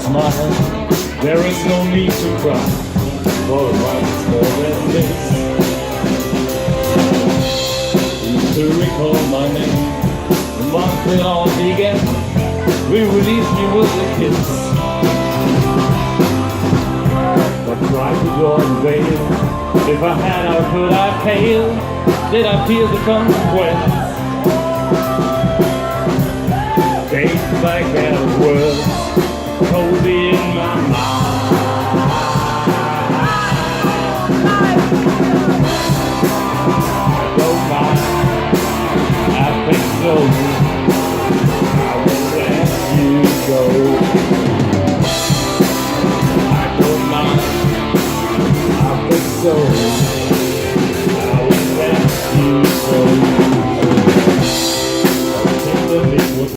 Smile, there is no need to cry, for once more than this. To recall my name, the month it all began, will release me with a kiss. But tried to go on veil, if I had how could I pale, did I feel the consequence? Take back out of words, cozy in my mind. I don't mind, I think so. I will let you go. I don't mind, I think so.